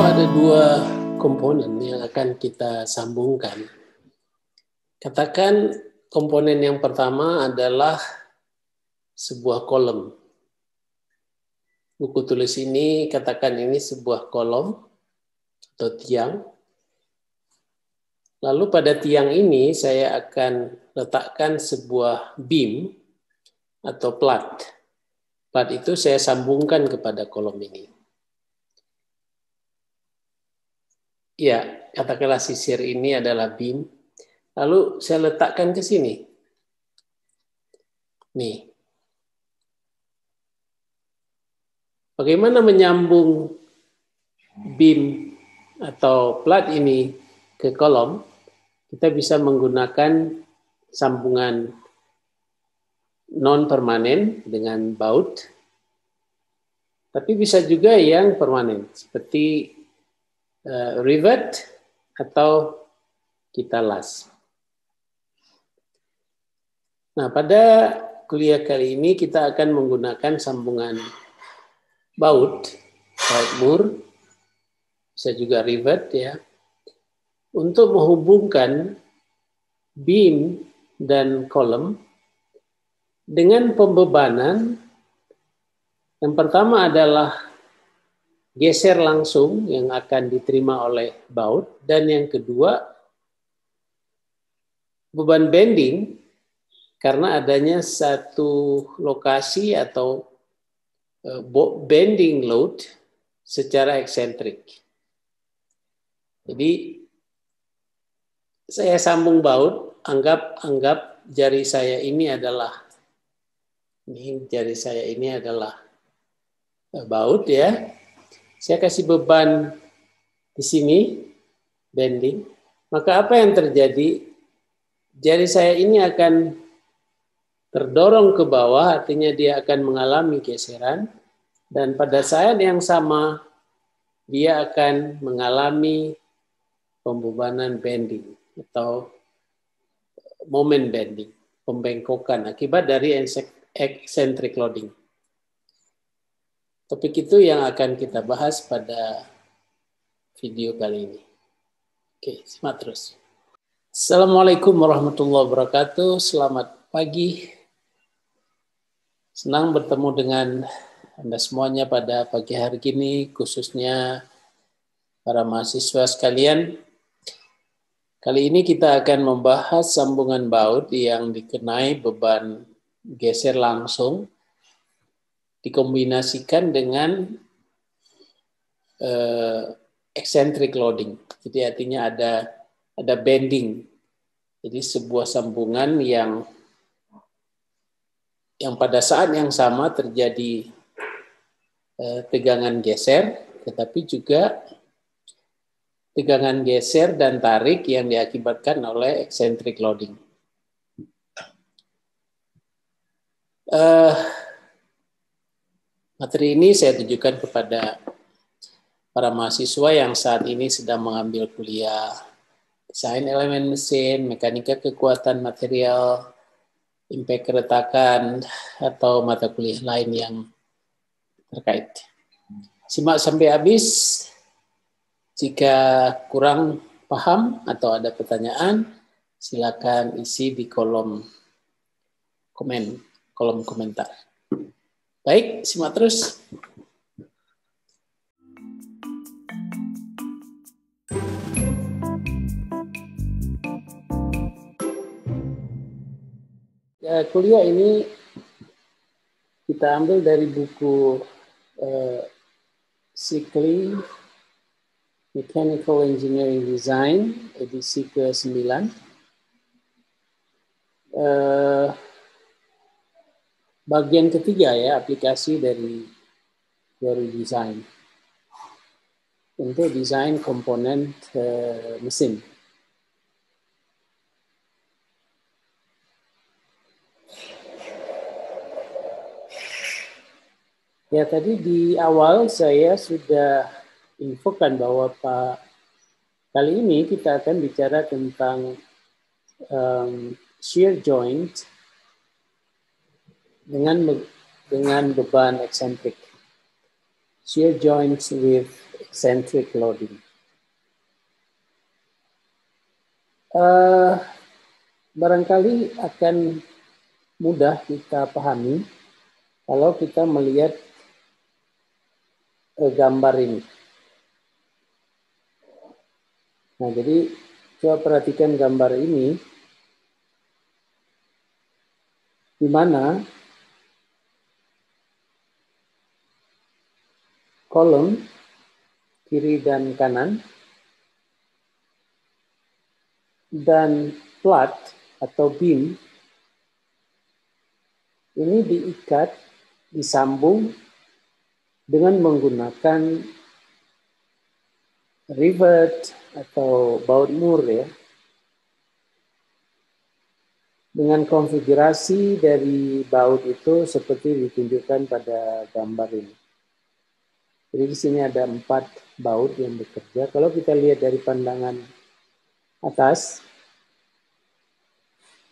ada dua komponen yang akan kita sambungkan. Katakan komponen yang pertama adalah sebuah kolom. Buku tulis ini, katakan ini sebuah kolom atau tiang. Lalu pada tiang ini saya akan letakkan sebuah beam atau plat. Plat itu saya sambungkan kepada kolom ini. Ya, katakanlah sisir ini adalah beam. Lalu saya letakkan ke sini. Nih. Bagaimana menyambung beam atau plat ini ke kolom? Kita bisa menggunakan sambungan non-permanen dengan baut. Tapi bisa juga yang permanen, seperti rivet atau kita las. Nah, pada kuliah kali ini kita akan menggunakan sambungan baut mur, bisa juga rivet ya, untuk menghubungkan beam dan kolom dengan pembebanan. Yang pertama adalah geser langsung yang akan diterima oleh baut, dan yang kedua beban bending karena adanya satu lokasi atau bending load secara eksentrik. Jadi saya sambung baut, anggap jari saya ini adalah baut ya. Saya kasih beban di sini, bending. Maka apa yang terjadi? Jari saya ini akan terdorong ke bawah, artinya dia akan mengalami geseran. Dan pada saat yang sama, dia akan mengalami pembebanan bending atau moment bending, pembengkokan akibat dari eccentric loading. Topik itu yang akan kita bahas pada video kali ini. Oke, simak terus. Assalamualaikum warahmatullahi wabarakatuh. Selamat pagi. Senang bertemu dengan Anda semuanya pada pagi hari ini, khususnya para mahasiswa sekalian. Kali ini kita akan membahas sambungan baut yang dikenai beban geser langsung dikombinasikan dengan eccentric loading. Jadi artinya ada bending. Jadi sebuah sambungan yang pada saat yang sama terjadi tegangan geser, tetapi juga tegangan geser dan tarik yang diakibatkan oleh eccentric loading. Materi ini saya tujukan kepada para mahasiswa yang saat ini sedang mengambil kuliah desain elemen mesin, mekanika kekuatan material, impact keretakan, atau mata kuliah lain yang terkait. Simak sampai habis. Jika kurang paham atau ada pertanyaan, silakan isi di kolom komentar. Baik, simak terus. Ya, kuliah ini kita ambil dari buku Sikli Mechanical Engineering Design, edisi ke-9. Bagian ketiga ya, aplikasi dari desain. Untuk desain komponen mesin. Ya, tadi di awal saya sudah infokan bahwa kali ini kita akan bicara tentang shear joint dengan beban eccentric. Shear joints with centric loading. Barangkali akan mudah kita pahami kalau kita melihat gambar ini. Nah, jadi coba perhatikan gambar ini, di mana kolom kiri dan kanan dan plat atau beam ini diikat, disambung dengan menggunakan rivet atau baut mur ya, dengan konfigurasi dari baut itu seperti ditunjukkan pada gambar ini. Jadi di sini ada 4 baut yang bekerja. Kalau kita lihat dari pandangan atas,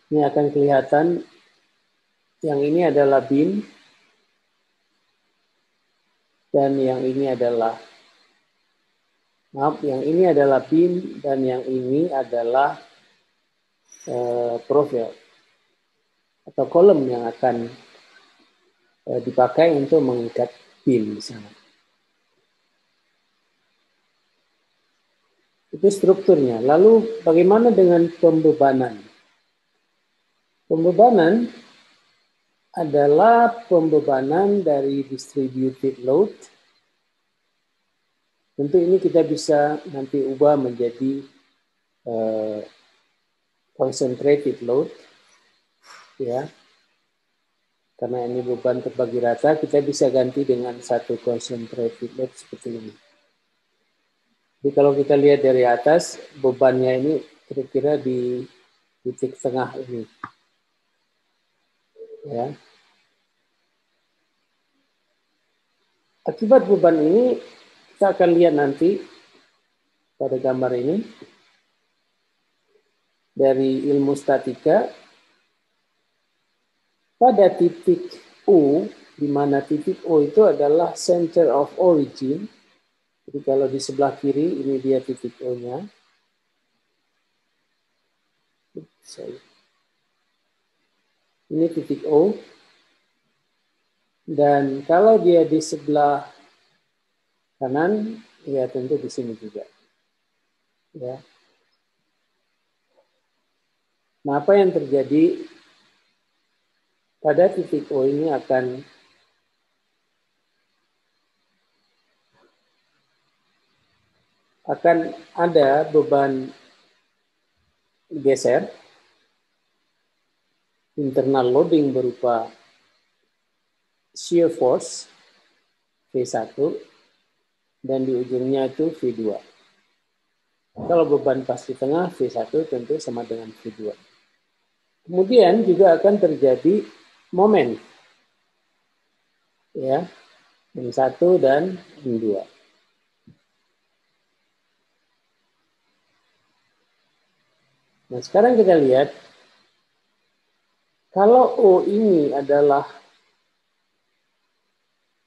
ini akan kelihatan yang ini adalah beam dan yang ini adalah beam dan yang ini adalah profil atau kolom yang akan dipakai untuk mengikat beam di sana. Itu strukturnya. Lalu bagaimana dengan pembebanan? Pembebanan adalah pembebanan dari distributed load. Tentu ini kita bisa nanti ubah menjadi concentrated load, ya. Karena ini beban terbagi rata, kita bisa ganti dengan satu concentrated load seperti ini. Jadi kalau kita lihat dari atas, bebannya ini kira-kira di titik tengah ini, ya. Akibat beban ini, kita akan lihat nanti pada gambar ini, dari ilmu statika, pada titik O, di mana titik O itu adalah center of origin. Jadi kalau di sebelah kiri, ini dia titik O-nya. Ini titik O. Dan kalau dia di sebelah kanan, ya tentu di sini juga. Ya. Nah, apa yang terjadi pada titik O ini akan ada beban geser, internal loading berupa shear force V1 dan di ujungnya itu V2. Kalau beban pas di tengah V1 tentu sama dengan V2. Kemudian juga akan terjadi momen, ya, M1 dan M2. Nah, sekarang kita lihat kalau O ini adalah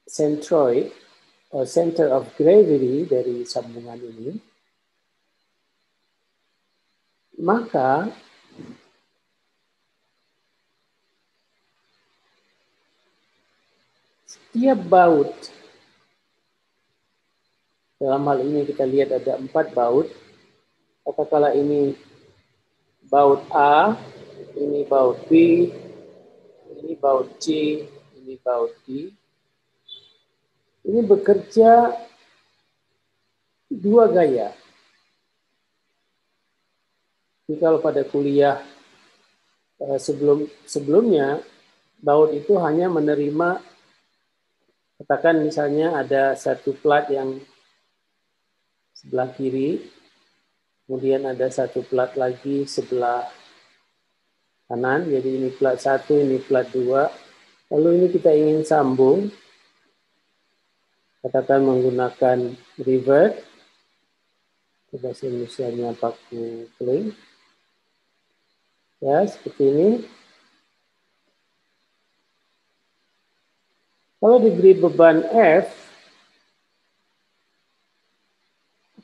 centroid atau center of gravity dari sambungan ini, maka setiap baut, dalam hal ini kita lihat ada 4 baut, katakanlah ini baut A, ini baut B, ini baut C, ini baut D. Ini bekerja 2 gaya. Jadi kalau pada kuliah sebelumnya, baut itu hanya menerima, katakan misalnya ada satu plat yang sebelah kiri, kemudian ada satu plat lagi sebelah kanan, jadi ini plat 1, ini plat 2. Lalu ini kita ingin sambung, katakan menggunakan rivet, bahasa Indonesia-nya paku keling, ya seperti ini. Kalau diberi beban F,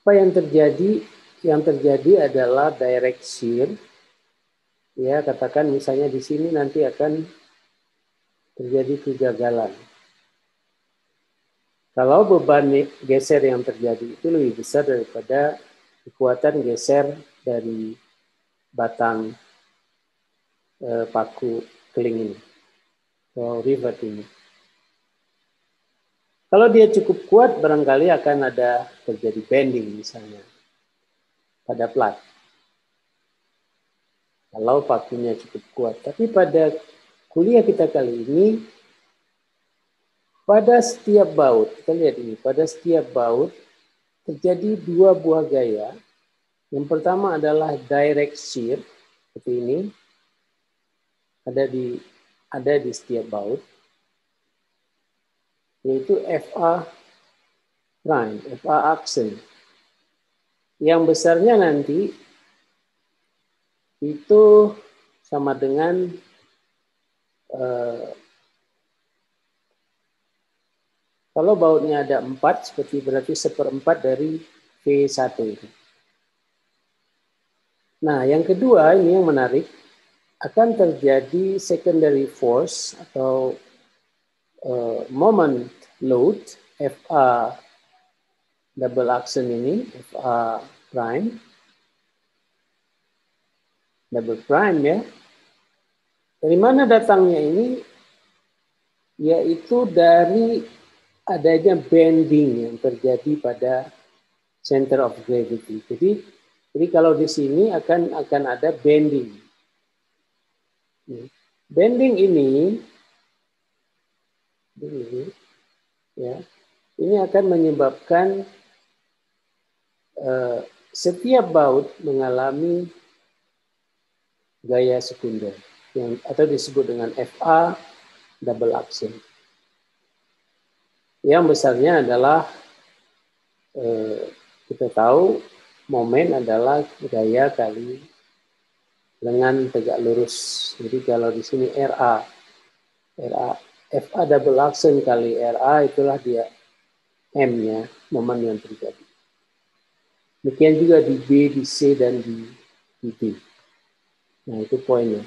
Apa yang terjadi? Yang terjadi adalah direct shear. Ya, katakan misalnya di sini nanti akan terjadi kegagalan. Kalau beban geser yang terjadi itu lebih besar daripada kekuatan geser dari batang paku keling ini, atau rivet ini. Kalau dia cukup kuat, barangkali akan ada terjadi bending misalnya pada plat. Kalau pakunya cukup kuat. Tapi pada kuliah kita kali ini, pada setiap baut, kita lihat ini, pada setiap baut terjadi dua buah gaya. Yang pertama adalah direct shear, seperti ini, ada di setiap baut, yaitu FA prime, FA aksen. Yang besarnya nanti itu sama dengan kalau bautnya ada 4, seperti berarti 1/4 dari V1 itu. Nah, yang kedua ini yang menarik, akan terjadi secondary force atau moment load, FA double aksen ini, FA prime, double prime ya. Dari mana datangnya ini? Yaitu dari adanya bending yang terjadi pada center of gravity. Jadi kalau di sini akan ada bending. Bending ini ya, ini akan menyebabkan setiap baut mengalami gaya sekunder atau disebut dengan FA double aksen. Yang besarnya adalah kita tahu momen adalah gaya kali lengan tegak lurus. Jadi kalau di sini FA double aksen kali RA itulah dia M-nya, momen yang terjadi. Demikian juga di B, di C, dan di D. Nah, itu poinnya.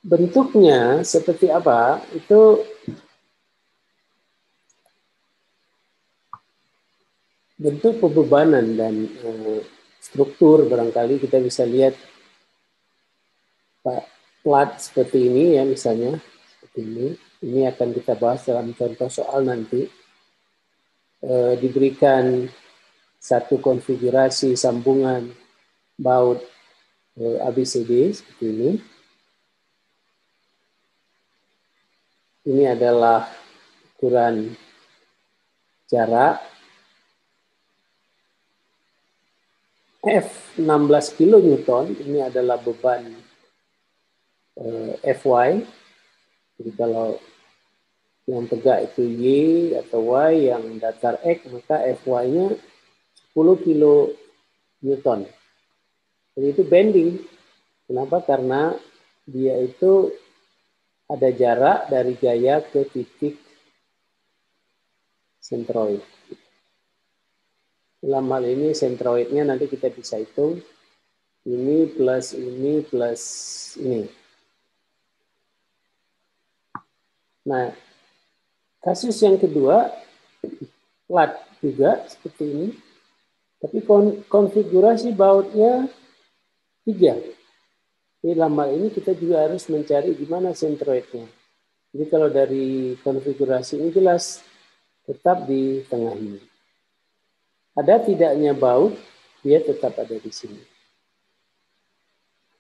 Bentuknya seperti apa? Itu bentuk pembebanan dan struktur barangkali kita bisa lihat plat seperti ini ya, misalnya seperti ini. Ini akan kita bahas dalam contoh soal nanti. Diberikan satu konfigurasi sambungan baut ABCD seperti ini. Ini adalah ukuran jarak F 16 kN, ini adalah beban Fy. Jadi kalau yang tegak itu Y atau Y, yang datar X, maka Fy-nya 10 kN. Jadi itu bending. Kenapa? Karena dia itu ada jarak dari gaya ke titik sentroid. Dalam hal ini sentroidnya nanti kita bisa hitung. Ini plus ini plus ini. Nah, kasus yang kedua, plat juga seperti ini. Tapi konfigurasi bautnya 3. Jadi dalam hal ini kita juga harus mencari di mana sentroidnya. Jadi kalau dari konfigurasi ini jelas tetap di tengah ini. Ada tidaknya baut, dia tetap ada di sini.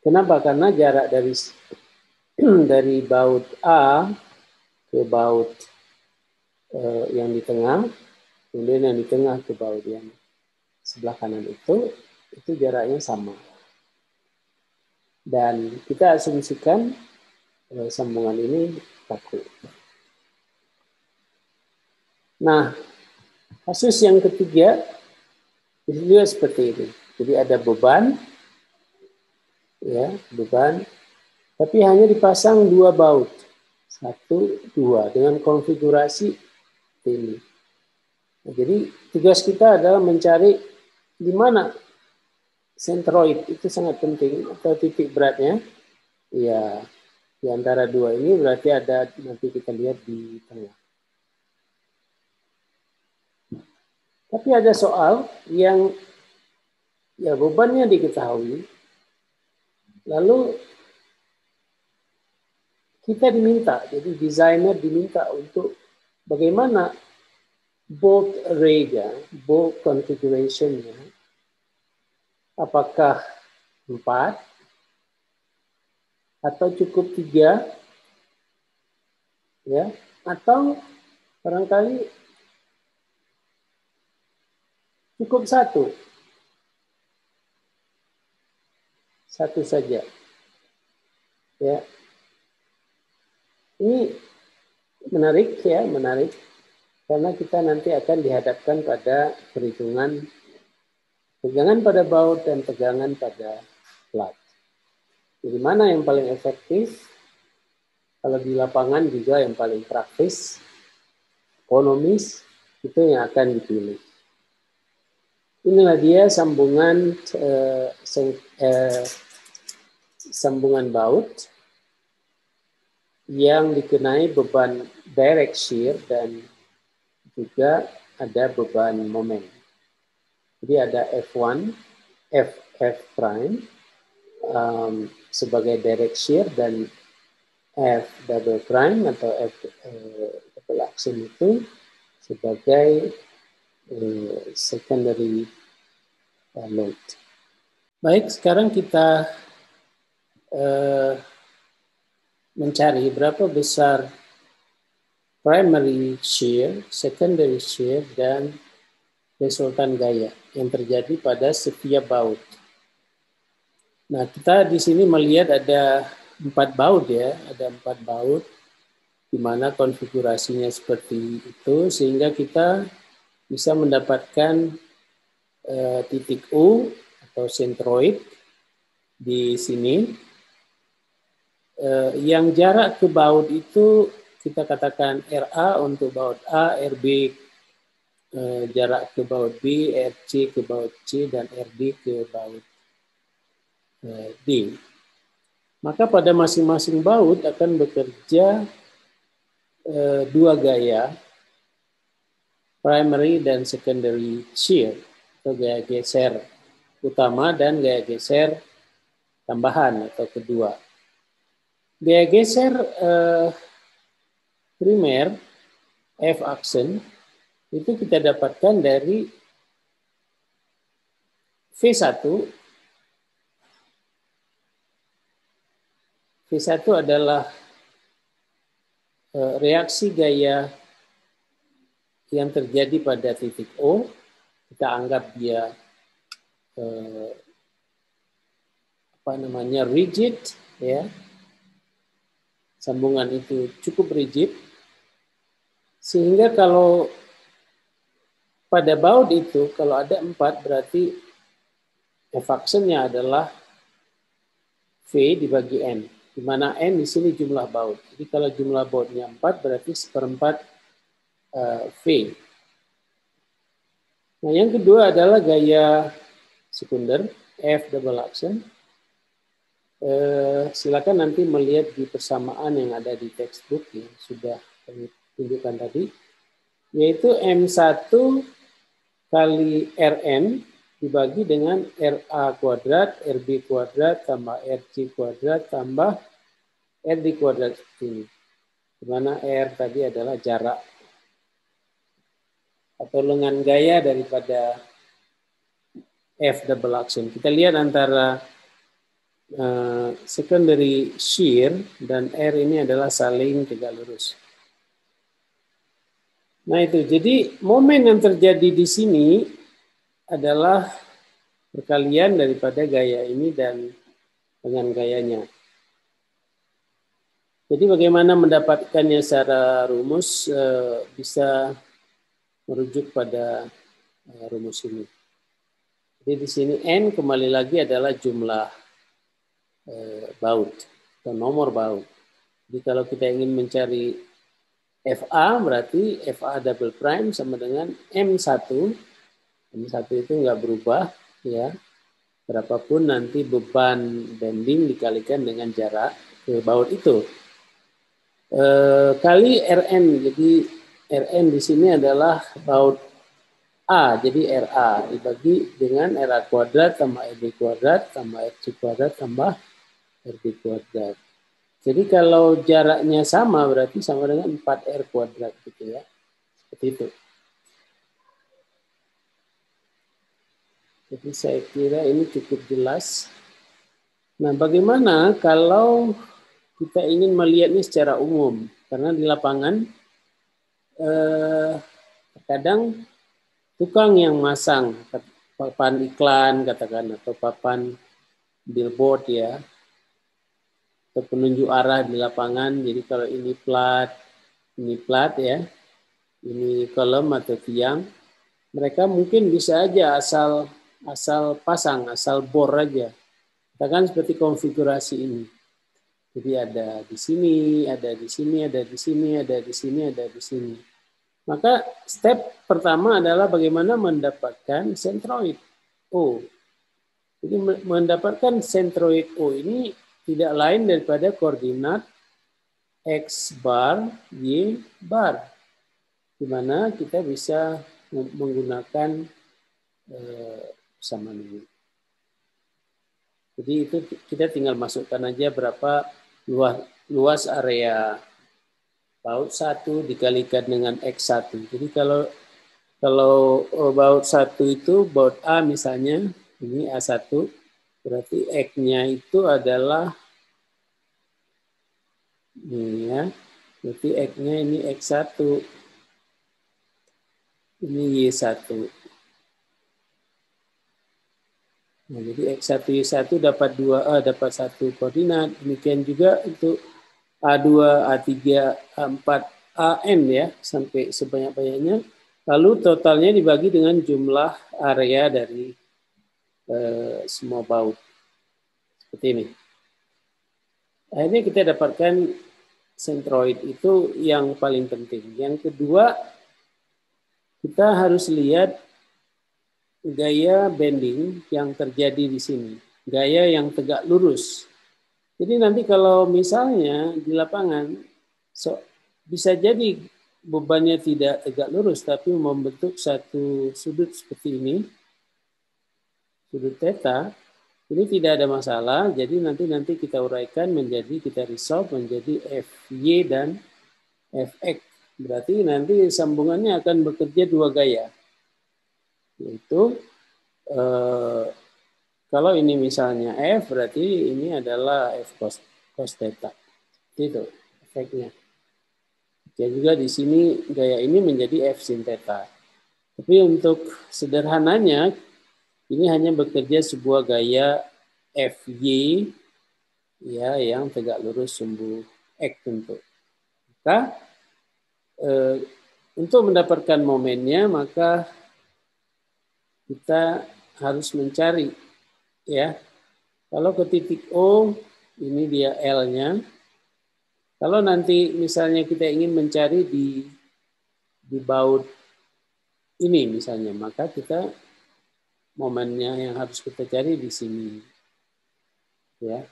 Kenapa? Karena jarak dari baut A ke baut yang di tengah, kemudian yang di tengah ke baut yang sebelah kanan itu jaraknya sama. Dan kita asumsikan sambungan ini kaku. Nah, kasus yang ketiga itu juga seperti ini. Jadi ada beban, ya, beban, tapi hanya dipasang 2 baut, 1, 2 dengan konfigurasi ini. Nah, jadi tugas kita adalah mencari di mana sentroid, itu sangat penting, atau titik beratnya. Ya, di antara dua ini berarti ada, nanti kita lihat di tengah. Tapi ada soal yang ya bebannya diketahui, lalu kita diminta, jadi desainer diminta untuk bagaimana bolt array-nya, bolt configuration-nya, apakah 4 atau cukup 3, ya, atau barangkali cukup satu saja, ya. Ini menarik, ya, menarik, karena kita nanti akan dihadapkan pada perhitungan tegangan pada baut dan tegangan pada plat. Jadi mana yang paling efektif? Kalau di lapangan juga yang paling praktis, ekonomis, itu yang akan dipilih. Inilah dia sambungan sambungan baut yang dikenai beban direct shear dan juga ada beban momen. Jadi ada F1, F prime sebagai direct shear dan F double prime atau F double action itu sebagai secondary load. Baik, sekarang kita mencari berapa besar primary shear, secondary shear, dan resultan gaya yang terjadi pada setiap baut. Nah, kita di sini melihat ada 4 baut, ya, ada 4 baut di mana konfigurasinya seperti itu sehingga kita bisa mendapatkan titik U atau centroid di sini. Yang jarak ke baut itu kita katakan RA untuk baut A, RB jarak ke baut B, RC ke baut C, dan RD ke baut D. Maka pada masing-masing baut akan bekerja 2 gaya, primary dan secondary shear, atau gaya geser utama dan gaya geser tambahan atau kedua. Gaya geser primer, F action, itu kita dapatkan dari V1. V1 adalah reaksi gaya yang terjadi pada titik O. Kita anggap dia rigid, ya. Sambungan itu cukup rigid sehingga kalau pada baut itu kalau ada 4 berarti F action-nya adalah V dibagi N, di mana N di sini jumlah baut. Jadi kalau jumlah bautnya 4 berarti 1/4 V. Nah, yang kedua adalah gaya sekunder, F double action. Silakan nanti melihat di persamaan yang ada di textbook yang sudah kami tunjukkan tadi, yaitu M1 kali Rn dibagi dengan RA kuadrat, RB kuadrat, tambah RC kuadrat, tambah RD kuadrat ini. Di mana R tadi adalah jarak atau lengan gaya daripada F double action. Kita lihat antara secondary shear dan R ini adalah saling tegak lurus. Nah itu, jadi momen yang terjadi di sini adalah perkalian daripada gaya ini dan dengan gayanya. Jadi bagaimana mendapatkannya secara rumus bisa merujuk pada rumus ini. Jadi di sini N kembali lagi adalah jumlah baut atau nomor baut. Jadi kalau kita ingin mencari FA berarti FA double prime sama dengan M1. M1 itu nggak berubah, ya. Berapapun nanti beban bending dikalikan dengan jarak ke baut itu. Kali Rn, jadi Rn di sini adalah baut A, jadi RA dibagi dengan RA kuadrat tambah RB kuadrat tambah RC kuadrat tambah RB kuadrat. Jadi kalau jaraknya sama berarti sama dengan 4R kuadrat gitu ya. Seperti itu. Jadi saya kira ini cukup jelas. Nah, bagaimana kalau kita ingin melihatnya secara umum? Karena di lapangan kadang tukang yang masang papan iklan katakan atau papan billboard ya, atau penunjuk arah di lapangan. Jadi kalau ini plat ya, ini kolom atau tiang, mereka mungkin bisa aja asal pasang, asal bor aja. Katakan seperti konfigurasi ini. Jadi ada di sini, ada di sini, ada di sini, ada di sini, ada di sini. Maka step pertama adalah bagaimana mendapatkan sentroid O. Jadi mendapatkan sentroid O ini tidak lain daripada koordinat X bar, Y bar. Di mana kita bisa menggunakan persamaan ini. Jadi itu kita tinggal masukkan aja berapa luas area baut 1 dikalikan dengan X1. Jadi kalau baut 1 itu baut A misalnya, ini A1, berarti X-nya itu adalah ini ya. Berarti X-nya ini X1. Ini Y1. Nah, jadi X1 Y1 dapat 1 koordinat. Demikian juga untuk A2, A3, A4, AN ya, sampai sebanyak-banyaknya. Lalu totalnya dibagi dengan jumlah area dari semua baut. Seperti ini. Akhirnya kita dapatkan sentroid itu yang paling penting. Yang kedua, kita harus lihat gaya bending yang terjadi di sini. Gaya yang tegak lurus. Jadi nanti kalau misalnya di lapangan bisa jadi bebannya tidak tegak lurus tapi membentuk satu sudut seperti ini, sudut theta, ini tidak ada masalah. Jadi nanti kita uraikan kita resolve menjadi FY dan FX. Berarti nanti sambungannya akan bekerja dua gaya. Yaitu kalau ini misalnya F, berarti ini adalah F cos theta. Itu efeknya. Ya juga di sini gaya ini menjadi F sin theta. Tapi untuk sederhananya ini hanya bekerja sebuah gaya FY ya yang tegak lurus sumbu X tentu. Maka untuk mendapatkan momennya maka kita harus mencari ya. Kalau ke titik O ini dia L-nya. Kalau nanti misalnya kita ingin mencari di baut ini misalnya, maka kita momennya yang harus kita cari di sini. Ya.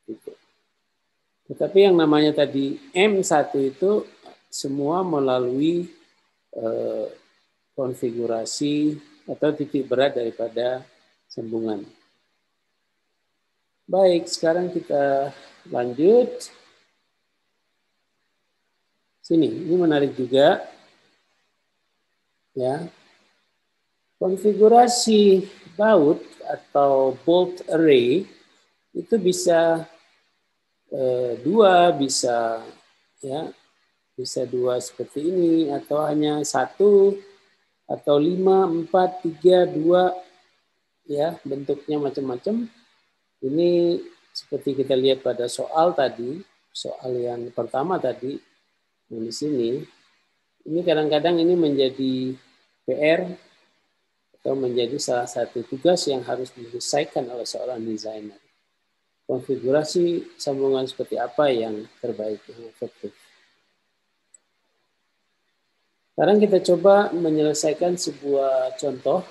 Gitu. Tetapi yang namanya tadi M1 itu semua melalui konfigurasi atau titik berat daripada sambungan. Baik, sekarang kita lanjut. Sini, ini menarik juga. Ya. Konfigurasi baut atau bolt array itu bisa dua, bisa dua seperti ini, atau hanya satu, atau 5, 4, 3, 2, ya bentuknya macam-macam. Ini seperti kita lihat pada soal tadi, soal yang pertama tadi, di sini, ini kadang-kadang ini menjadi PR atau menjadi salah satu tugas yang harus diselesaikan oleh seorang desainer. Konfigurasi sambungan seperti apa yang terbaik, yang efektif. Sekarang kita coba menyelesaikan sebuah contoh.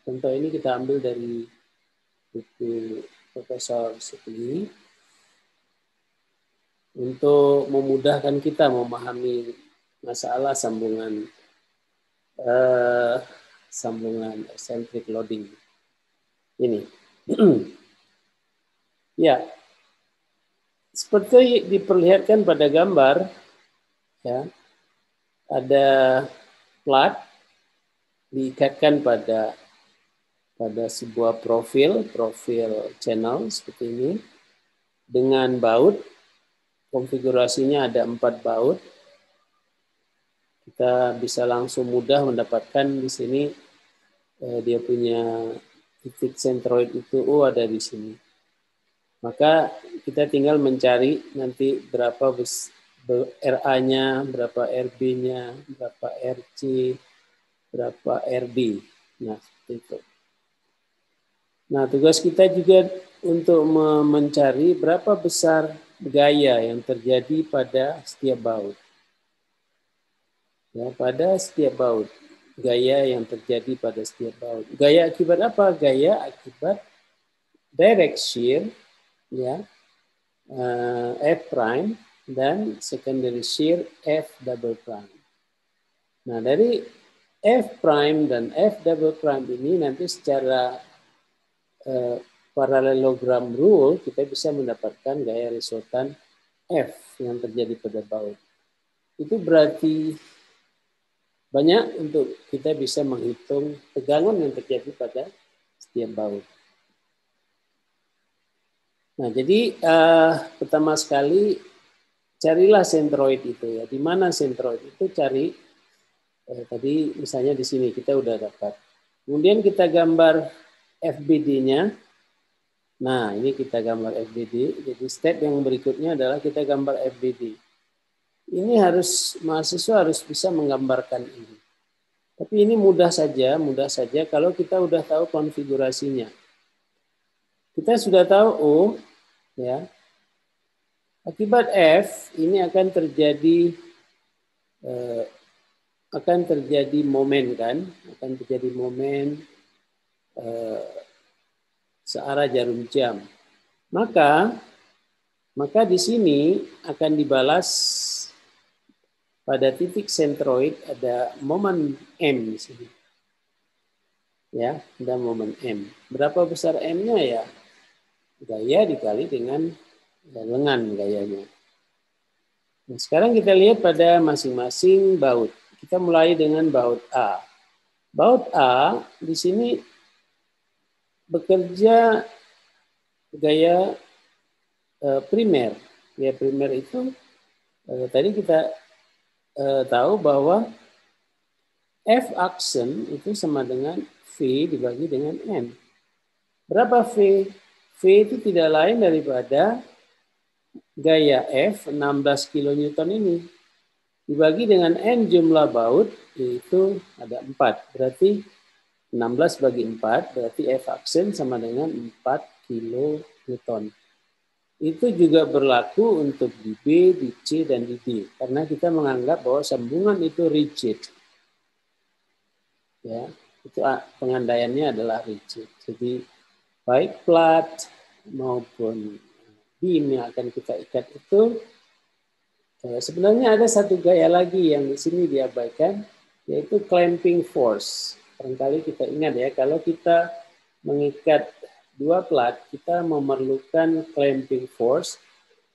Contoh ini kita ambil dari buku Profesor Supli untuk memudahkan kita memahami masalah sambungan eccentric loading ini. Ya, seperti diperlihatkan pada gambar, ya, ada plat diikatkan pada sebuah profil channel seperti ini dengan baut. Konfigurasinya ada 4 baut. Kita bisa langsung mudah mendapatkan di sini dia punya titik sentroid itu ada di sini. Maka kita tinggal mencari nanti berapa RA-nya, berapa RB-nya, berapa RC, berapa RB. Nah, seperti itu. Nah, tugas kita juga untuk mencari berapa besar gaya yang terjadi pada setiap baut. Ya, pada setiap baut. Gaya yang terjadi pada setiap baut. Gaya akibat apa? Gaya akibat direct shear, ya, F prime dan secondary shear F double prime. Nah, dari F prime dan F double prime ini nanti secara parallelogram rule kita bisa mendapatkan gaya resultan F yang terjadi pada baut. Itu berarti banyak untuk kita bisa menghitung tegangan yang terjadi pada setiap baut. Nah, jadi pertama sekali carilah sentroid itu ya. Di mana sentroid itu cari tadi misalnya di sini kita udah dapat. Kemudian kita gambar FBD-nya. Nah, ini kita gambar FBD. Jadi step yang berikutnya adalah kita gambar FBD. Ini mahasiswa harus bisa menggambarkan ini. Tapi ini mudah saja kalau kita udah tahu konfigurasinya. Kita sudah tahu ya. Akibat F ini akan terjadi momen kan, akan terjadi momen searah jarum jam. Maka di sini akan dibalas pada titik sentroid ada momen M di sini. Ya, ada momen M. Berapa besar M-nya ya? Gaya dikali dengan lengan gayanya. Nah, sekarang kita lihat pada masing-masing baut. Kita mulai dengan baut A. Baut A di sini bekerja gaya primer. Gaya primer itu tadi kita tahu bahwa F aksen itu sama dengan V dibagi dengan N. Berapa V? V itu tidak lain daripada gaya F 16 kN ini. Dibagi dengan N jumlah baut, yaitu ada 4. Berarti 16 bagi 4, berarti F aksen sama dengan 4 kN. Itu juga berlaku untuk di B, di C, dan di D. Karena kita menganggap bahwa sambungan itu rigid. Ya, itu pengandaiannya adalah rigid. Jadi baik plat maupun beam yang akan kita ikat itu sebenarnya ada satu gaya lagi yang di sini diabaikan, yaitu clamping force. Barangkali kita ingat ya, kalau kita mengikat dua plat, kita memerlukan clamping force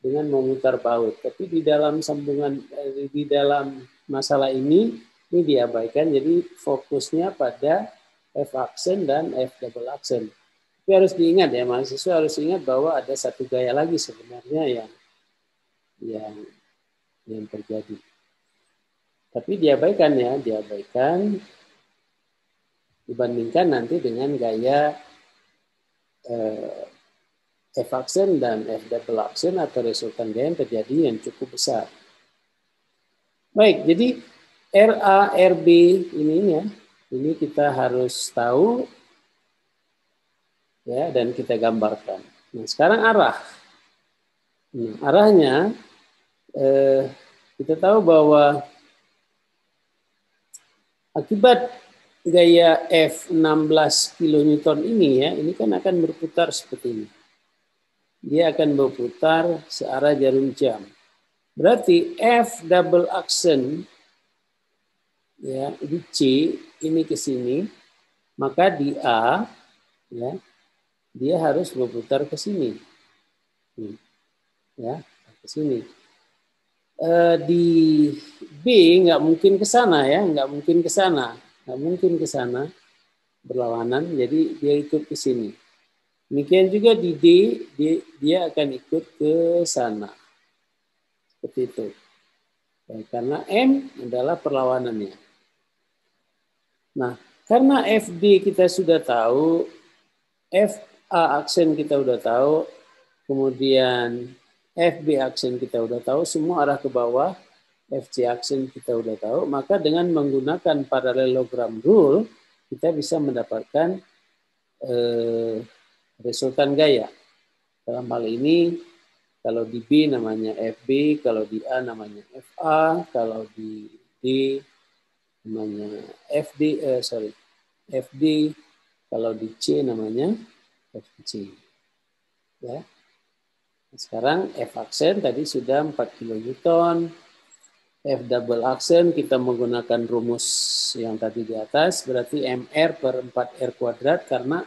dengan memutar baut. Tapi di dalam sambungan, di dalam masalah ini diabaikan. Jadi fokusnya pada F aksen dan F double aksen. Tapi harus diingat ya, mahasiswa harus ingat bahwa ada satu gaya lagi sebenarnya yang terjadi. Tapi diabaikan ya, dibandingkan nanti dengan gaya F aksen dan F double aksen atau resultan gaya yang terjadi yang cukup besar. Baik, jadi RA, RB ini ya, ini kita harus tahu ya, dan kita gambarkan. Nah, sekarang arah. Nah, arahnya kita tahu bahwa Akibat gaya F 16 kilonewton ini ya, ini kan akan berputar seperti ini. Dia akan berputar searah jarum jam. Berarti F double action ya, di C ini ke sini, maka di A ya, dia harus berputar ke sini. Ya, ke sini. Di B nggak mungkin ke sana ya, nggak mungkin ke sana, nggak mungkin ke sana berlawanan, jadi dia ikut ke sini. Demikian juga di D, dia akan ikut ke sana, seperti itu. Ya, karena M adalah perlawanannya. Nah, karena FD kita sudah tahu, FA aksen kita sudah tahu, kemudian FB aksen kita sudah tahu, semua arah ke bawah, FC aksen kita sudah tahu, maka dengan menggunakan parallelogram rule, kita bisa mendapatkan resultan gaya. Dalam hal ini, kalau di B namanya FB, kalau di A namanya FA, kalau di D namanya FD, kalau di C namanya FC. Ya. Sekarang F aksen tadi sudah 4 kilonewton. F double aksen kita menggunakan rumus yang tadi di atas, berarti MR per 4R kuadrat, karena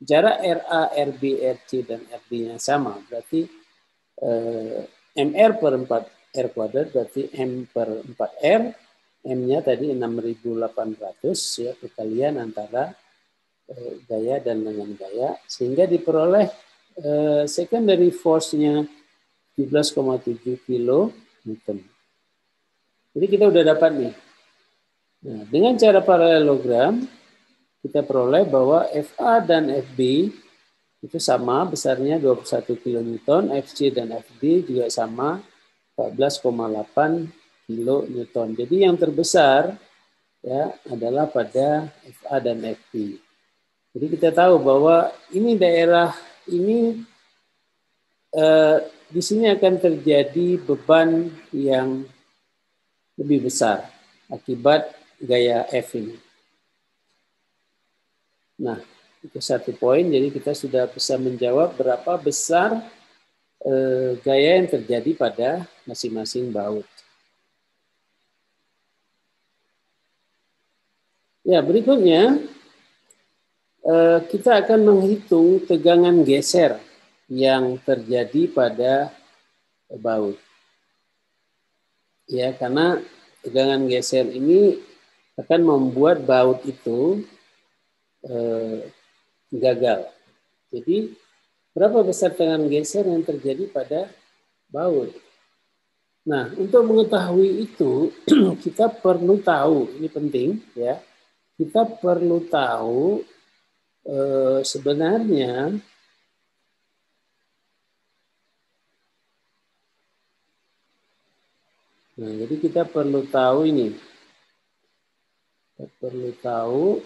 jarak RA, RB, RC, dan RD-nya sama. Berarti MR per 4R kuadrat, berarti M per 4R, M-nya tadi 6.800, ya, perkalian antara gaya dan dengan gaya, sehingga diperoleh secondary force-nya 17,7 kilo Newton. Jadi kita udah dapat nih. Nah, dengan cara paralelogram, kita peroleh bahwa FA dan FB itu sama besarnya 21 kN, FC dan FD juga sama 14,8 kN. Jadi yang terbesar ya adalah pada FA dan FB. Jadi kita tahu bahwa ini daerah ini di sini akan terjadi beban yang lebih besar akibat gaya F ini. Nah, itu satu poin. Jadi kita sudah bisa menjawab berapa besar gaya yang terjadi pada masing-masing baut. Ya, berikutnya kita akan menghitung tegangan geser yang terjadi pada baut. Ya, karena tegangan geser ini akan membuat baut itu gagal. Jadi berapa besar tegangan geser yang terjadi pada baut? Nah, untuk mengetahui itu kita perlu tahu, ini penting ya. Kita perlu tahu sebenarnya nah, jadi kita perlu tahu ini. Kita perlu tahu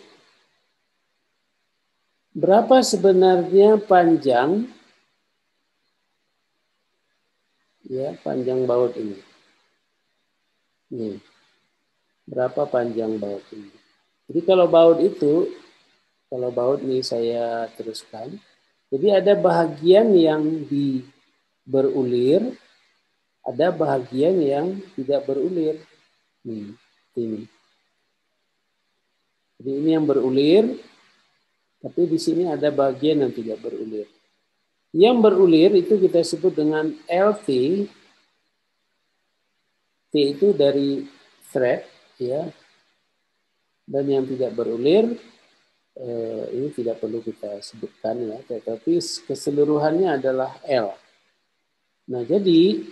berapa sebenarnya panjang ya, panjang baut ini. Nih. Berapa panjang baut ini. Jadi kalau baut nih saya teruskan. Jadi ada bagian yang berulir, ada bagian yang tidak berulir. Nih, ini. Jadi ini yang berulir, tapi di sini ada bagian yang tidak berulir. Yang berulir itu kita sebut dengan LT. T itu dari thread, ya. Dan yang tidak berulir, ini tidak perlu kita sebutkan ya, tetapi keseluruhannya adalah L. Nah, jadi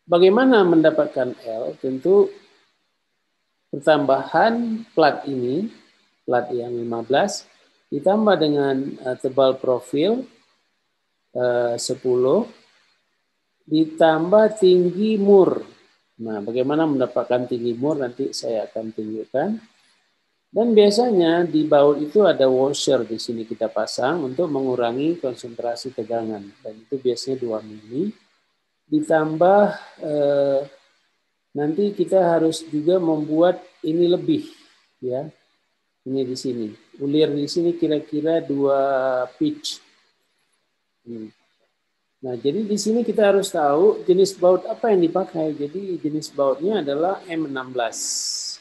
bagaimana mendapatkan L? Tentu pertambahan plat ini, plat yang 15, ditambah dengan tebal profil 10, ditambah tinggi mur. Nah, bagaimana mendapatkan tinggi mur nanti saya akan tunjukkan. Dan biasanya di baut itu ada washer di sini kita pasang untuk mengurangi konsentrasi tegangan. Dan itu biasanya 2 mili. Ditambah nanti kita harus juga membuat ini lebih, ya. Ini di sini. Ulir di sini kira-kira 2 pitch. Nah, jadi di sini kita harus tahu jenis baut apa yang dipakai. Jadi jenis bautnya adalah M16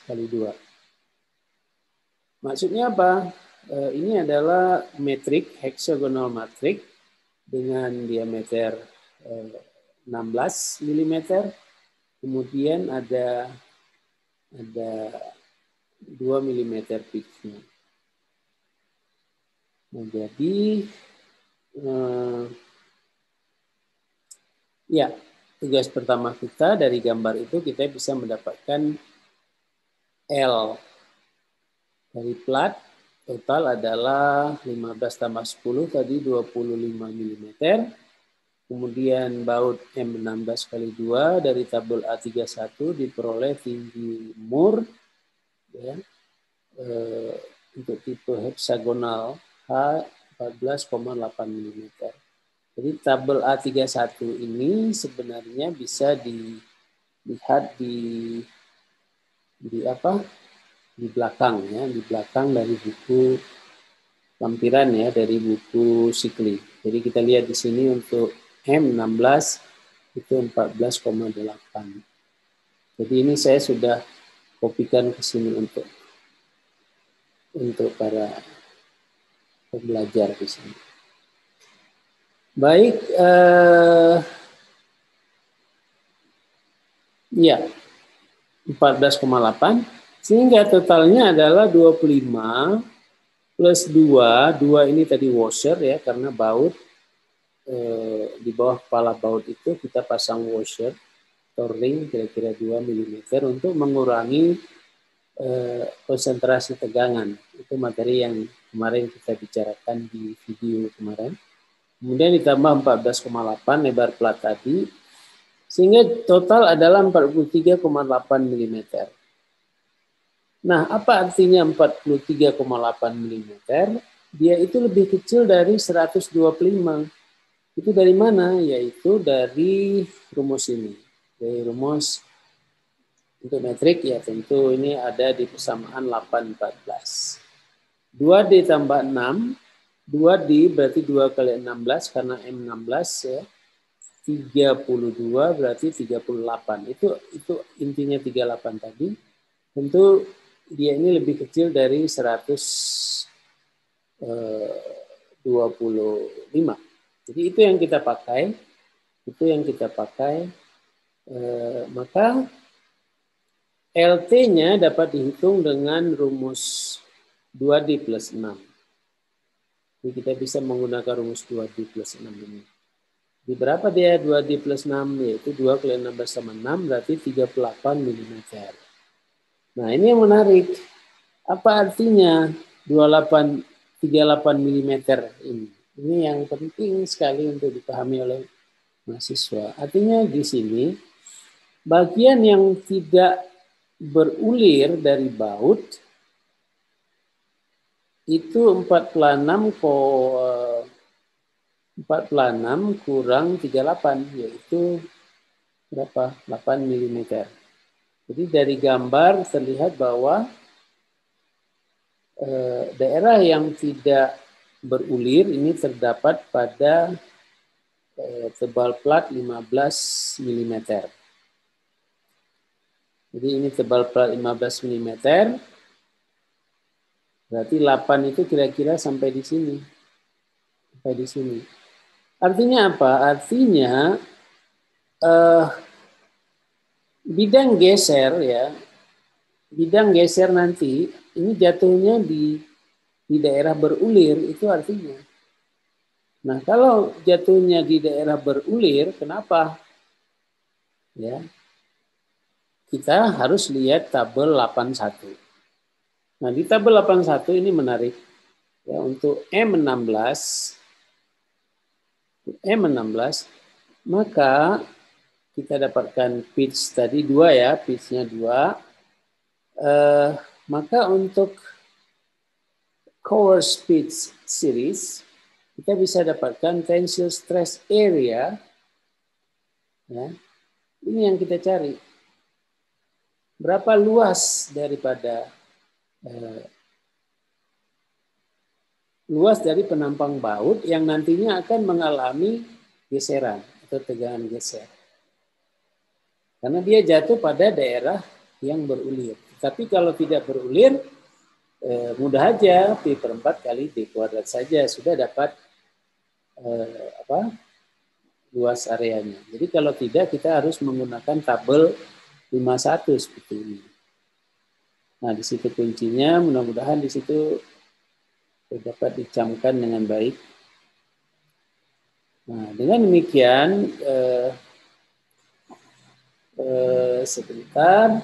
kali 2. Maksudnya apa? Ini adalah metrik, hexagonal metrik dengan diameter 16 mm. Kemudian ada 2 mm pitchnya. Nah, jadi ya, tugas pertama kita dari gambar itu kita bisa mendapatkan L dari plat total adalah 15 tambah 10 tadi 25 mm. Kemudian baut M16 kali 2 dari tabel A31 diperoleh tinggi mur, ya, untuk tipe heksagonal H 14,8 mm. Jadi tabel A31 ini sebenarnya bisa dilihat di belakang, ya, di belakang dari buku lampiran, ya, dari buku Sikli. Jadi kita lihat di sini untuk M16 itu 14,8. Jadi ini saya sudah kopikan ke sini untuk para pembelajar di sini. Baik, ya, 14,8 sehingga totalnya adalah 25 plus 2 ini tadi washer, ya, karena baut di bawah kepala baut itu kita pasang washer atau ring kira-kira 2 mm untuk mengurangi konsentrasi tegangan. Itu materi yang kemarin kita bicarakan di video kemarin. Kemudian ditambah 14,8 lebar plat tadi, sehingga total adalah 43,8 mm. Nah, apa artinya 43,8 mm? Dia itu lebih kecil dari 125. Itu dari mana? Yaitu dari rumus ini. Dari rumus untuk metrik, ya tentu ini ada di persamaan 814. 2D tambah 6, 2D berarti 2 kali 16 karena M16, ya. 32 berarti 38. Itu intinya 38 tadi. Tentu dia ini lebih kecil dari 125. Jadi itu yang kita pakai. Maka LT-nya dapat dihitung dengan rumus 2D plus 6. Jadi kita bisa menggunakan rumus 2D plus 6 ini. Di berapa dia 2D plus 6? Yaitu 2 kali 16 sama 6 berarti 38 mm. Nah, ini yang menarik. Apa artinya 38 mm ini? Ini yang penting sekali untuk dipahami oleh mahasiswa. Artinya di sini bagian yang tidak berulir dari baut itu 46 kurang 38, yaitu berapa? 8 mm. Jadi dari gambar terlihat bahwa daerah yang tidak berulir ini terdapat pada tebal plat 15 mm. Jadi ini tebal plat 15 mm. Berarti 8 itu kira-kira sampai di sini. Sampai di sini. Artinya apa? Artinya bidang geser, ya. Bidang geser nanti ini jatuhnya di daerah berulir, itu artinya. Nah, kalau jatuhnya di daerah berulir, kenapa? Ya. Kita harus lihat tabel 81. Nah, di tabel 81 ini menarik. Ya, untuk M16, maka kita dapatkan pitch tadi 2, ya, pitchnya 2. Maka untuk coarse pitch series, kita bisa dapatkan tensile stress area. Ya, ini yang kita cari. berapa luas daripada luas dari penampang baut yang nantinya akan mengalami geseran atau tegangan geser. Karena dia jatuh pada daerah yang berulir. Tapi kalau tidak berulir, mudah aja P/4 kali D kuadrat saja sudah dapat luas areanya. Jadi kalau tidak kita harus menggunakan tabel 51 seperti ini. Nah, di situ kuncinya, mudah-mudahan di situ dapat dicamkan dengan baik. Nah, dengan demikian sebentar.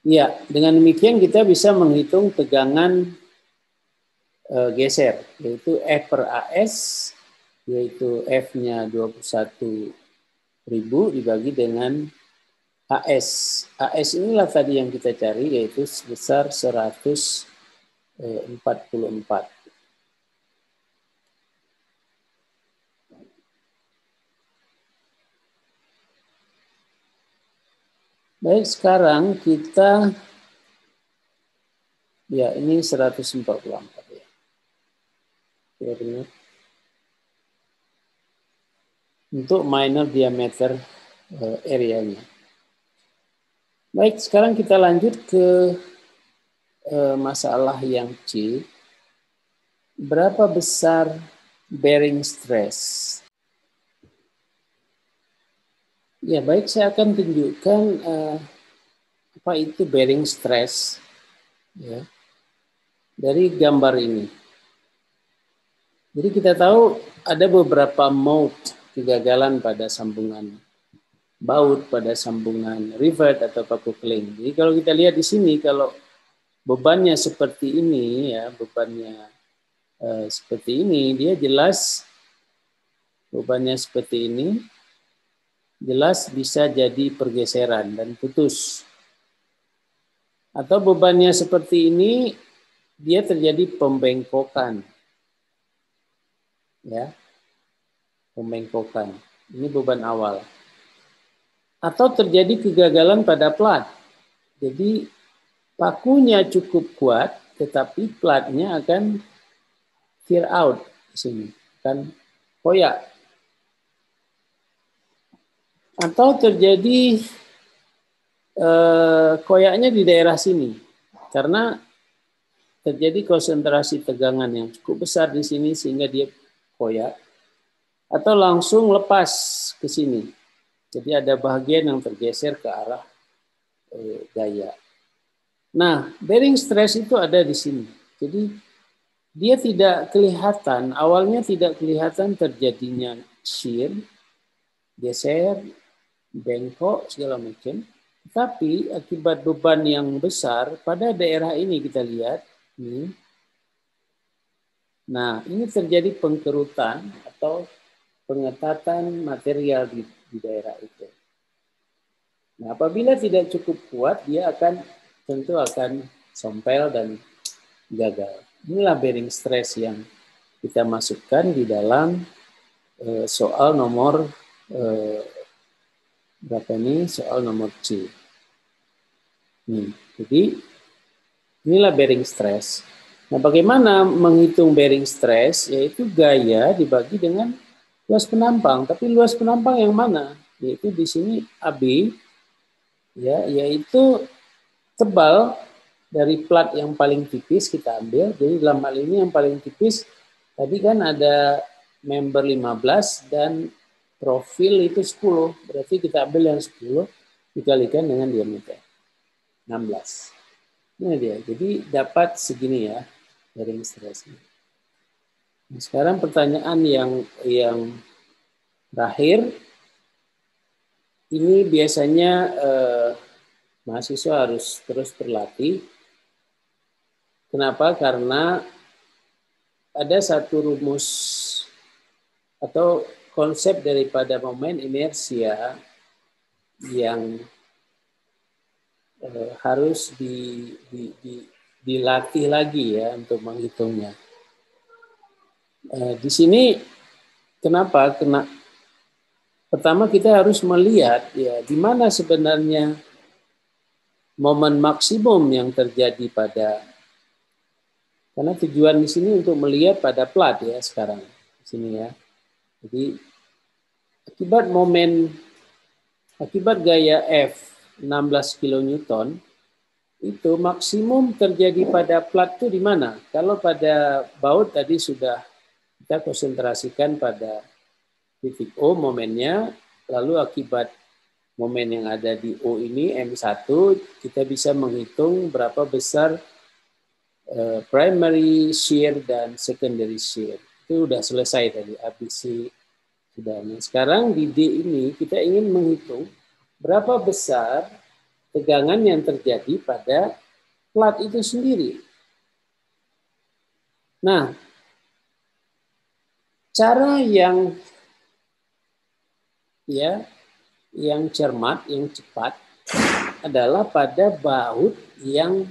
Ya, dengan demikian kita bisa menghitung tegangan geser, yaitu F per AS, yaitu F-nya 21.000 dibagi dengan AS. AS inilah tadi yang kita cari, yaitu sebesar 144. Baik, sekarang kita, ya ini 144 ya. Ya, benar. Untuk minor diameter area-nya. Baik, sekarang kita lanjut ke masalah yang C. Berapa besar bearing stress? Ya, baik, saya akan tunjukkan apa itu bearing stress ya, dari gambar ini. Jadi kita tahu ada beberapa mode kegagalan pada sambungan baut, pada sambungan rivet atau coupling. Jadi kalau kita lihat di sini, kalau bebannya seperti ini ya, bebannya seperti ini, dia jelas bebannya seperti ini, jelas bisa jadi pergeseran dan putus. Atau bebannya seperti ini, dia terjadi pembengkokan. Ya, pembengkokan. Ini beban awal. Atau terjadi kegagalan pada plat. Jadi pakunya cukup kuat, tetapi platnya akan tear out di sini, kan koyak. Atau terjadi koyaknya di daerah sini, karena terjadi konsentrasi tegangan yang cukup besar di sini sehingga dia koyak. Atau langsung lepas ke sini. Jadi ada bagian yang tergeser ke arah gaya. Nah, bearing stress itu ada di sini. Jadi dia tidak kelihatan, awalnya tidak kelihatan terjadinya shear, geser, bengkok, segala macam. Tapi akibat beban yang besar pada daerah ini kita lihat, ini. Nah, ini terjadi pengkerutan atau pengetatan material di daerah itu. Nah, apabila tidak cukup kuat, dia tentu akan sompel dan gagal. Inilah bearing stress yang kita masukkan di dalam soal nomor berapa ini? Soal nomor C. Jadi inilah bearing stress. Nah, bagaimana menghitung bearing stress? Yaitu gaya dibagi dengan luas penampang. Tapi luas penampang yang mana? Yaitu di sini AB, ya, yaitu tebal dari plat yang paling tipis kita ambil. Jadi dalam hal ini yang paling tipis tadi kan ada member 15 dan profil itu 10. Berarti kita ambil yang 10 dikalikan dengan diameter 16. Ini dia. Jadi dapat segini ya bearing stressnya. Nah, sekarang pertanyaan yang terakhir, ini biasanya mahasiswa harus terus berlatih. Kenapa? Karena ada satu rumus atau konsep daripada momen inersia yang harus dilatih lagi ya untuk menghitungnya. Di sini kenapa? pertama kita harus melihat ya di mana sebenarnya momen maksimum yang terjadi pada, karena tujuan di sini untuk melihat pada plat ya sekarang di sini ya. Jadi akibat gaya F 16 kN itu maksimum terjadi pada plat itu di mana? Kalau pada baut tadi sudah kita konsentrasikan pada titik O momennya, lalu akibat momen yang ada di O ini M1 kita bisa menghitung berapa besar primary shear dan secondary shear. Itu sudah selesai tadi ABC sudah. Nah, sekarang di D ini kita ingin menghitung berapa besar tegangan yang terjadi pada plat itu sendiri. Nah, cara yang cermat, yang cepat adalah pada baut yang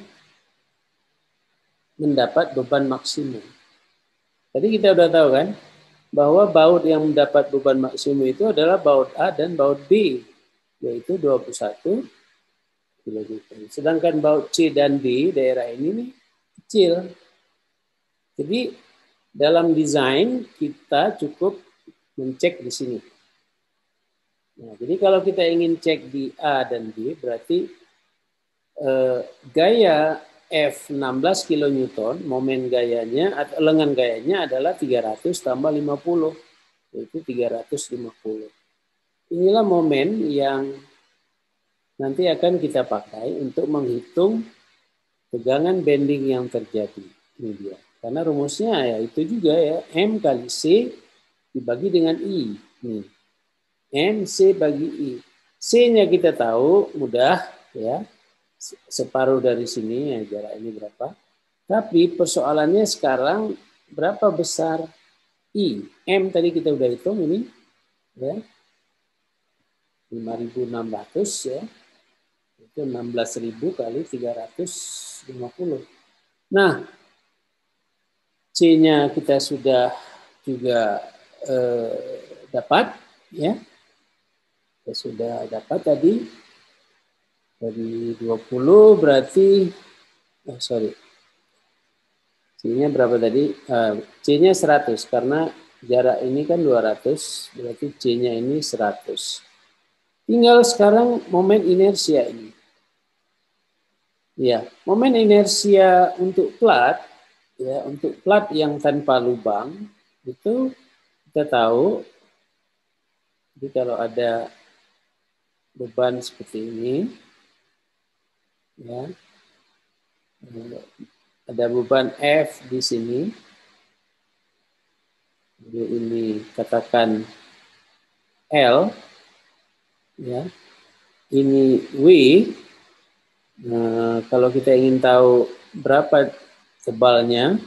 mendapat beban maksimum. Tadi kita udah tahu kan bahwa baut yang mendapat beban maksimum itu adalah baut A dan baut B, yaitu 21 kN. Sedangkan baut C dan D daerah ini nih kecil. Jadi dalam desain kita cukup mencek di sini. Nah, jadi kalau kita ingin cek di A dan B, berarti gaya F 16 kN, momen gayanya atau lengan gayanya adalah 300 tambah 50, yaitu 350. Inilah momen yang nanti akan kita pakai untuk menghitung tegangan bending yang terjadi. Ini dia. Karena rumusnya ya itu juga ya, M kali C dibagi dengan I. Nih. M, C bagi I. C-nya kita tahu mudah ya, separuh dari sini ya, jarak ini berapa. Tapi persoalannya sekarang berapa besar I. M tadi kita udah hitung ini ya, 5.600 ya, itu 16.000 kali 350. Nah, C-nya kita sudah juga dapat ya. Kita sudah dapat tadi dari 20 berarti C-nya berapa tadi? C-nya 100 karena jarak ini kan 200, berarti C-nya ini 100. Tinggal sekarang momen inersia ini. Ya, momen inersia untuk plat ya, untuk plat yang tanpa lubang itu kita tahu. Jadi kalau ada beban seperti ini ya, ada beban F di sini, jadi ini katakan L ya, ini W. Nah, kalau kita ingin tahu berapa tebalnya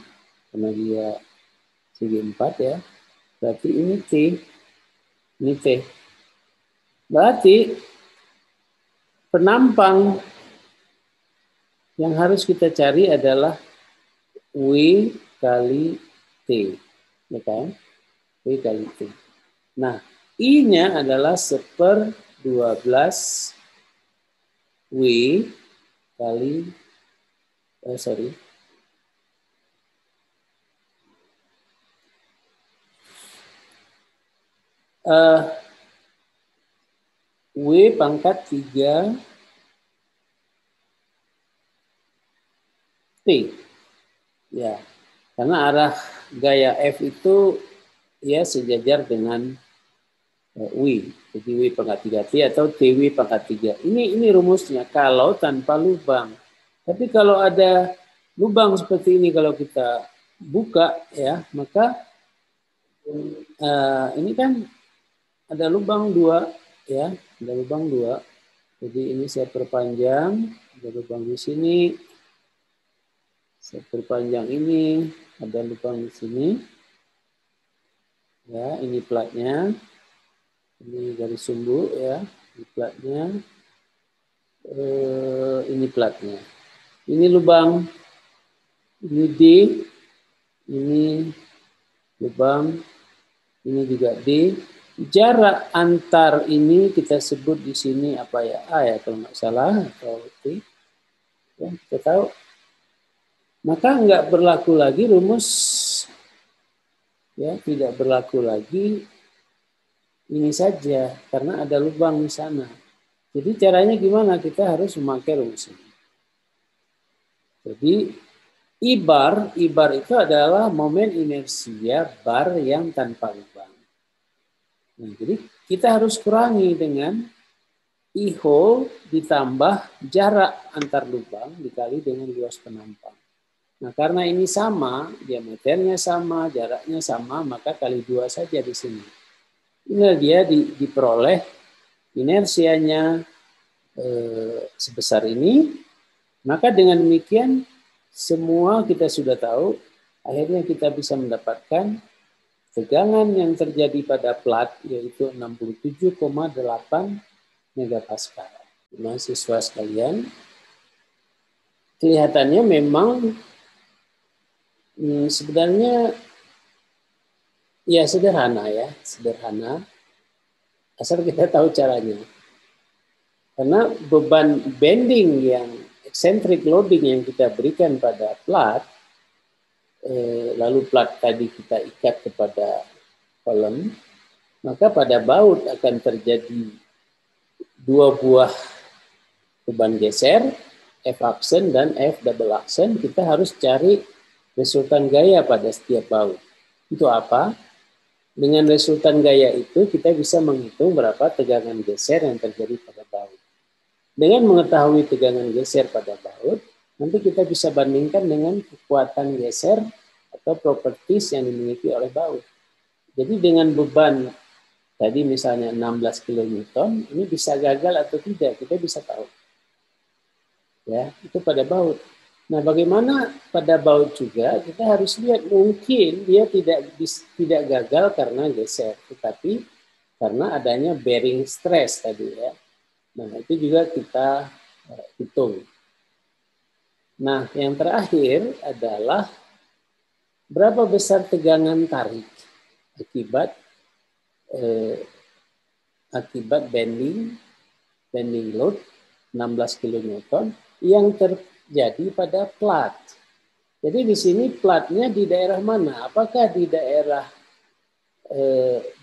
karena dia segi 4 ya, berarti ini T, ini T. Berarti penampang yang harus kita cari adalah W kali T. Ya kan? W kali T. Nah, I-nya adalah 1/12 W kali, W pangkat 3 T. Ya, karena arah gaya F itu ya sejajar dengan W. Jadi W pangkat 3 T atau TW pangkat 3. Ini rumusnya kalau tanpa lubang. Tapi kalau ada lubang seperti ini, kalau kita buka ya, maka ini kan ada lubang 2 ya, ada lubang 2. Jadi ini saya perpanjang, ada lubang di sini. Saya perpanjang ini, ada lubang di sini. Ya, ini platnya. Ini garis sumbu ya, ini platnya. Ini platnya. Ini lubang. Ini D. Ini lubang. Ini juga D. jarak antar ini kita sebut di sini apa ya, A ya kalau nggak salah, atau T. Ya, kita tahu. Maka nggak berlaku lagi rumus, ya tidak berlaku lagi ini saja karena ada lubang di sana. Jadi caranya gimana? Kita harus memakai rumus ini. Jadi I bar itu adalah momen inersia bar yang tanpa lubang. Nah, jadi kita harus kurangi dengan I hole ditambah jarak antar lubang dikali dengan luas penampang. Nah, karena ini sama, diameternya sama, jaraknya sama, maka kali 2 saja di sini. Ini dia diperoleh inersianya sebesar ini, maka dengan demikian semua kita sudah tahu, akhirnya kita bisa mendapatkan tegangan yang terjadi pada plat yaitu 67,8 megapascal. Mahasiswa sekalian, kelihatannya memang sebenarnya ya sederhana, asal kita tahu caranya. Karena beban bending yang eccentric loading yang kita berikan pada plat, lalu plat tadi kita ikat kepada kolom, maka pada baut akan terjadi 2 buah beban geser, F aksen dan F double aksen. Kita harus cari resultan gaya pada setiap baut. Itu apa? Dengan resultan gaya itu kita bisa menghitung berapa tegangan geser yang terjadi pada baut. Dengan mengetahui tegangan geser pada baut, nanti kita bisa bandingkan dengan kekuatan geser atau properties yang dimiliki oleh baut. Jadi dengan beban tadi misalnya 16 kN, ini bisa gagal atau tidak, kita bisa tahu. Ya, itu pada baut. Nah, bagaimana pada baut juga kita harus lihat, mungkin dia tidak gagal karena geser, tetapi karena adanya bearing stress tadi ya. Nah, itu juga kita hitung. Nah, yang terakhir adalah berapa besar tegangan tarik akibat bending load 16 kN yang terjadi pada plat. Jadi di sini platnya di daerah mana? Apakah di daerah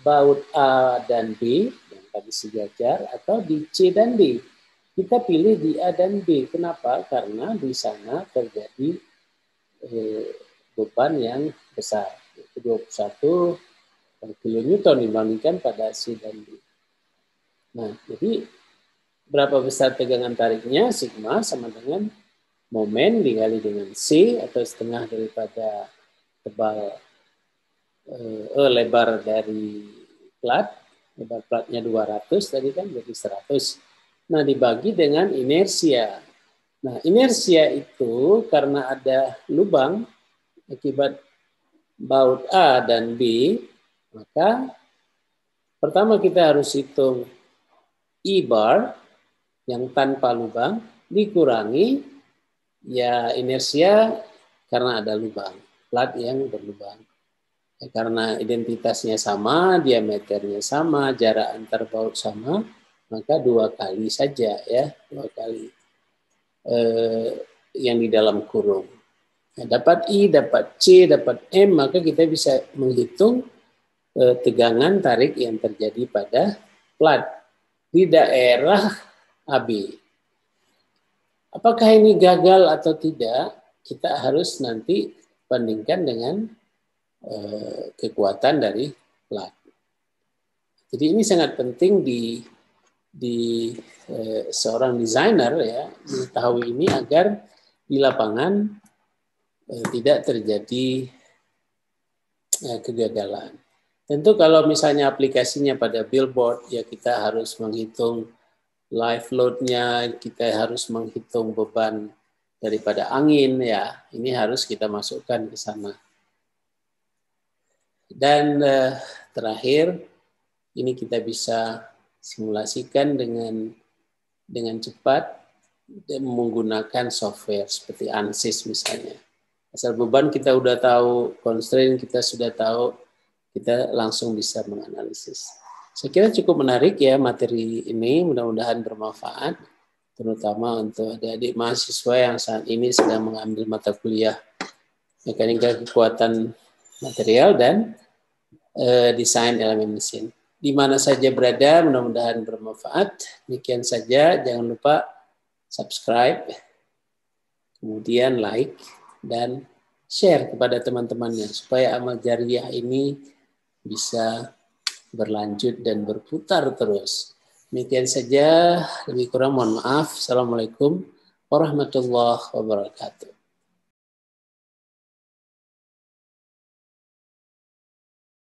baut A dan B yang tadi sejajar atau di C dan D? Kita pilih di A dan B. Kenapa? Karena di sana terjadi beban yang besar, yaitu 21 kN dibandingkan pada C dan D. Nah, jadi berapa besar tegangan tariknya? Sigma sama dengan momen dikali dengan C atau setengah daripada tebal lebar dari plat. Lebar platnya 200 tadi kan jadi 100. Nah, dibagi dengan inersia. Nah, inersia itu karena ada lubang akibat baut A dan B, maka pertama kita harus hitung I bar yang tanpa lubang dikurangi ya inersia karena ada lubang, plat yang berlubang. Ya, karena identitasnya sama, diameternya sama, jarak antar baut sama, maka 2 kali saja ya, 2 kali yang di dalam kurung. Nah, dapat I, dapat C, dapat M, maka kita bisa menghitung tegangan tarik yang terjadi pada plat di daerah AB. Apakah ini gagal atau tidak? Kita harus nanti bandingkan dengan kekuatan dari plat. Jadi ini sangat penting di seorang desainer ya mengetahui ini agar di lapangan tidak terjadi kegagalan. Tentu kalau misalnya aplikasinya pada billboard ya kita harus menghitung live load-nya, kita harus menghitung beban daripada angin ya. Ini harus kita masukkan ke sana. Dan terakhir ini kita bisa simulasikan dengan cepat dan menggunakan software seperti ANSYS misalnya. Asal beban kita udah tahu, constraint kita sudah tahu, kita langsung bisa menganalisis. Saya kira cukup menarik ya materi ini, mudah-mudahan bermanfaat, terutama untuk adik-adik mahasiswa yang saat ini sedang mengambil mata kuliah mekanika kekuatan material dan desain elemen mesin. Di mana saja berada, mudah-mudahan bermanfaat. Demikian saja, jangan lupa subscribe, kemudian like, dan share kepada teman-temannya supaya amal jariah ini bisa berlanjut dan berputar terus. Demikian saja, lebih kurang mohon maaf. Assalamualaikum warahmatullahi wabarakatuh.